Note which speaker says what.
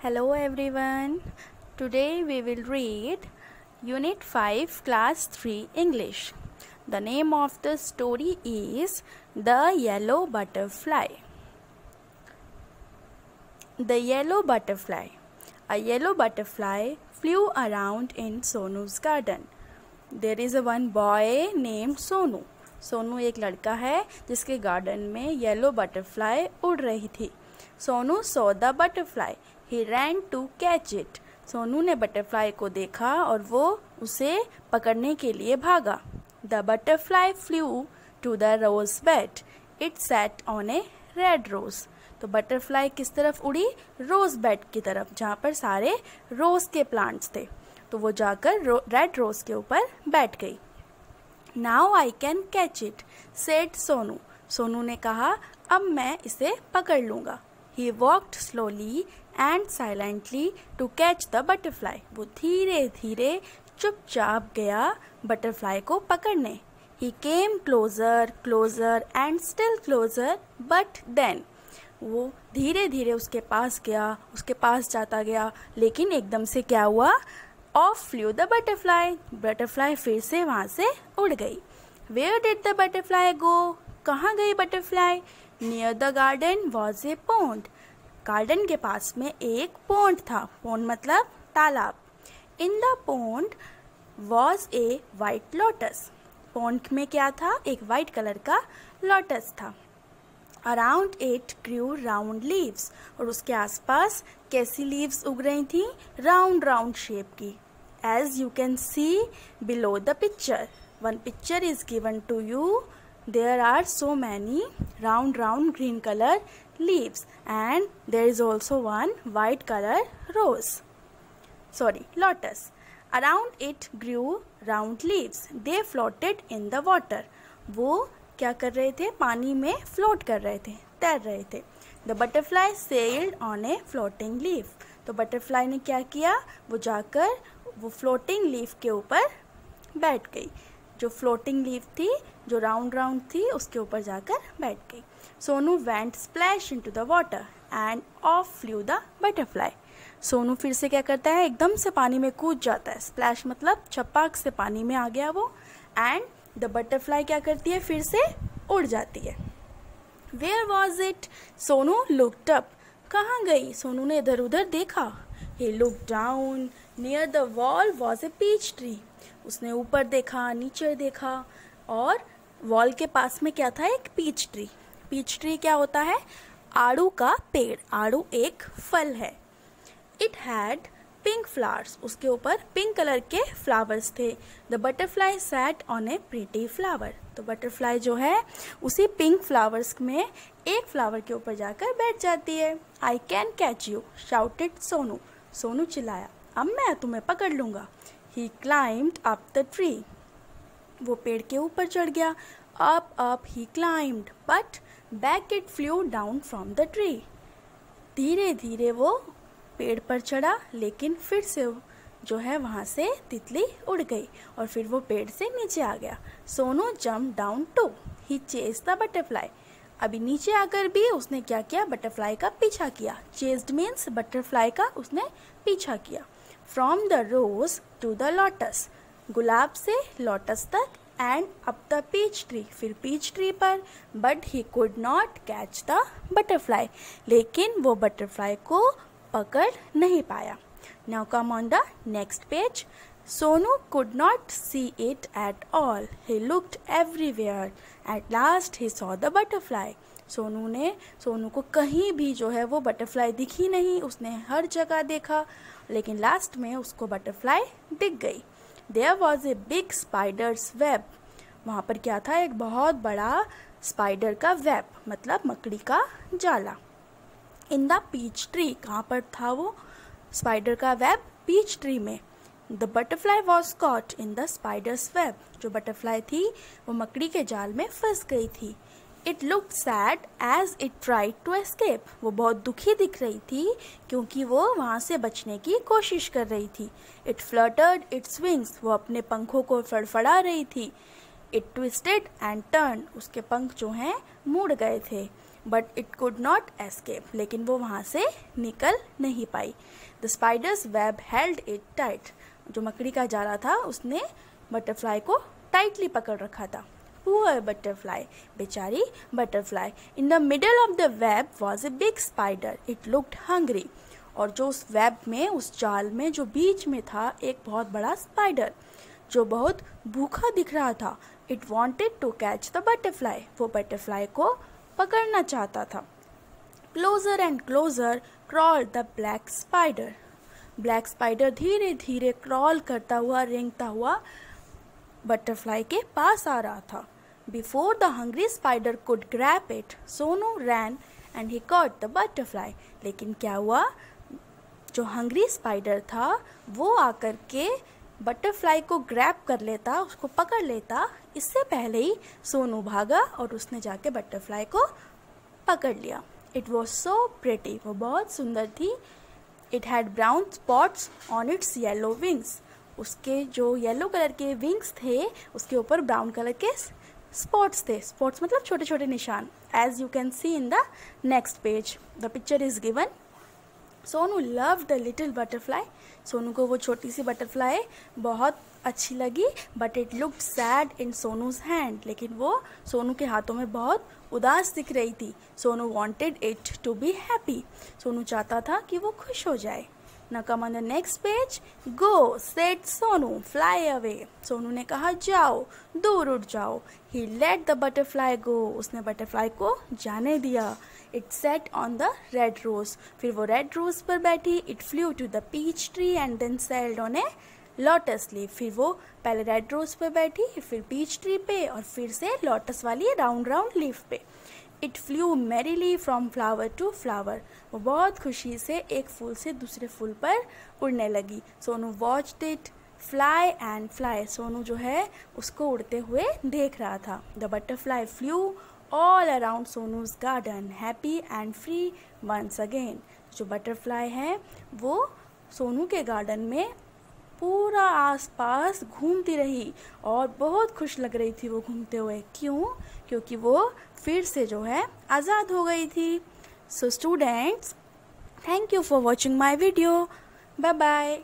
Speaker 1: Hello everyone. Today we will read Unit 5 Class 3 English. The name of the story is The Yellow Butterfly. The Yellow Butterfly. A yellow butterfly flew around in Sonu's garden. There is one boy named Sonu. Sonu एक लड़का है जिसके garden में yellow butterfly उड़ रही थी. Sonu saw the butterfly. He ran to catch it. Sonu ने butterfly को देखा और वो उसे पकड़ने के लिए भागा. The butterfly flew to the rose bed. It sat on a red rose. तो बटरफ्लाई किस तरफ उड़ी? रोज बेड की तरफ, जहाँ पर सारे रोज के प्लांट्स थे. तो वो जाकर रेड रोज के ऊपर बैठ गई. Now I can catch it said Sonu. Sonu ने कहा अब मैं इसे पकड़ लूँगा. He walked slowly and silently to catch the butterfly. वो धीरे धीरे चुपचाप गया बटरफ्लाई को पकड़ने. He came closer closer and still closer but then. वो धीरे धीरे उसके पास जाता गया, लेकिन एकदम से क्या हुआ? Off flew the butterfly. Butterfly फिर से वहाँ से उड़ गई. Where did the butterfly go? कहाँ गई butterfly? Near the garden was a pond. Garden के पास में एक पॉन्ड था. पॉन्ड मतलब तालाब. In the pond was a white lotus. Pond में क्या था? एक वाइट कलर का लोटस था. Around it grew round leaves. और उसके आसपास कैसी लीव्स उग रही थी? राउंड शेप की. As you can see below the picture, one picture is given to you. There are so many round green color leaves, and there is also one white color lotus. Around it grew round leaves. They floated in the water. वो क्या कर रहे थे? पानी में float कर रहे थे, तैर रहे थे. The butterfly sailed on a floating leaf. तो बटरफ्लाई ने क्या किया? वो जाकर वो फ्लोटिंग लीफ के ऊपर बैठ गई. जो फ्लोटिंग लीफ थी, जो राउंड थी, उसके ऊपर जाकर बैठ गई. Sonu went splash into the water end of flu the butterfly. Sonu फिर से क्या करता है? एकदम से पानी में कूद जाता है. स्प्लैश मतलब छपाक से पानी में आ गया वो. एंड द बटरफ्लाई क्या करती है? फिर से उड़ जाती है. Where was it? Sonu looked up. कहाँ गई? सोनू ने इधर उधर देखा. He looked down. Near the wall was a peach tree. उसने ऊपर देखा, नीचे देखा, और वॉल के पास में क्या था? एक पीच ट्री. पीच ट्री क्या होता है? आड़ू का पेड़. आड़ू एक फल है. It had pink flowers. उसके ऊपर पिंक कलर के फ्लावर्स थे. The butterfly sat on a pretty flower. तो बटरफ्लाई जो है उसी पिंक फ्लावर्स में एक फ्लावर के ऊपर जाकर बैठ जाती है. I can catch you, shouted Sonu. Sonu चिल्लाया, अब मैं तुम्हें पकड़ लूँगा. He climbed up the tree. वो पेड़ के ऊपर चढ़ गया. Up he climbed, but back it flew down from the tree. धीरे धीरे वो पेड़ पर चढ़ा, लेकिन फिर से जो है वहाँ से तितली उड़ गई और फिर वो पेड़ से नीचे आ गया. Sonu jump down too. He chase the butterfly. अभी नीचे आकर भी उसने क्या किया? बटरफ्लाई का पीछा किया. चेज्ड मीन्स बटरफ्लाई का उसने पीछा किया. From the rose to the lotus. गुलाब से लोटस तक. And up the peach tree. फिर पीच ट्री पर. But he could not catch the butterfly. लेकिन वो बटरफ्लाई को पकड़ नहीं पाया. Now come on the next page. Sonu could not see it at all. He looked everywhere. At last he saw the butterfly. Sonu को कहीं भी जो है वो बटरफ्लाई दिखी नहीं. उसने हर जगह देखा, लेकिन लास्ट में उसको बटरफ्लाई दिख गई. There was a big spider's web. वहाँ पर क्या था? एक बहुत बड़ा स्पाइडर का वेब, मतलब मकड़ी का जाला. In the peach tree. कहाँ पर था वो स्पाइडर का वेब? पीच ट्री में. The butterfly was caught in the spider's web. जो बटरफ्लाई थी वो मकड़ी के जाल में फंस गई थी. It looked sad as it tried to escape. वो बहुत दुखी दिख रही थी क्योंकि वो वहाँ से बचने की कोशिश कर रही थी. It fluttered its wings. वो अपने पंखों को फड़फड़ा रही थी. It twisted and turn. उसके पंख जो हैं मुड़ गए थे. But it could not escape, लेकिन वो वहाँ से निकल नहीं पाई। The spider's web held it tight, जो मकड़ी का जाला था उसने बटरफ्लाई को टाइटली पकड़ रखा था। पुअर बटरफ्लाई, बेचारी butterfly. In the middle of the web was a big spider, it looked hungry, और जो उस वेब में, उस जाल में जो बीच में था, एक बहुत बड़ा स्पाइडर जो बहुत भूखा दिख रहा था। It wanted to catch the butterfly, वो बटरफ्लाई को पकड़ना चाहता था। Closer and closer crawled the black spider, black spider धीरे धीरे क्रॉल करता हुआ, रेंगता हुआ बटरफ्लाई के पास आ रहा था। Before the hungry spider could grab it, Sonu ran and he caught the butterfly. लेकिन क्या हुआ, जो हंग्री स्पाइडर था वो आकर के बटरफ्लाई को ग्रैब कर लेता, उसको पकड़ लेता। इससे पहले ही सोनू भागा और उसने जाके बटरफ्लाई को पकड़ लिया। इट वॉज सो प्रिटी, वो बहुत सुंदर थी। It had brown spots on its yellow wings, उसके जो येलो कलर के विंग्स थे उसके ऊपर ब्राउन कलर के स्पॉट्स थे। स्पॉट्स मतलब छोटे छोटे निशान। As you can see in the next page, the picture is given. Sonu love the little butterfly, Sonu को वो छोटी सी बटरफ्लाई बहुत अच्छी लगी। But it looked sad in Sonu's hand, लेकिन वो सोनू के हाथों में बहुत उदास दिख रही थी। Sonu wanted it to be happy, Sonu चाहता था कि वो खुश हो जाए। Now come on the next page. Go, said Sonu, fly away. Sonu ने कहा जाओ, दूर उड़ जाओ. He let the butterfly go. उसने बटरफ्लाई को जाने दिया. It sat on the red rose. फिर वो रेड रोज पर बैठी. It flew to the peach tree and then sailed on a lotus leaf. फिर वो पहले रेड रोज पर बैठी, फिर पीच ट्री पे, और फिर से लोटस वाली राउंड राउंड लीफ पे. It flew merrily from flower to flower, वो बहुत खुशी से एक फूल से दूसरे फूल पर उड़ने लगी. Sonu watched it fly and fly, Sonu जो है उसको उड़ते हुए देख रहा था. The butterfly flew all around Sonu's garden happy and free once again. जो बटरफ्लाई है वो सोनू के गार्डन में पूरा आसपास घूमती रही और बहुत खुश लग रही थी वो घूमते हुए. क्यों? क्योंकि वो फिर से जो है आज़ाद हो गई थी. So students, thank you for watching my video. Bye bye.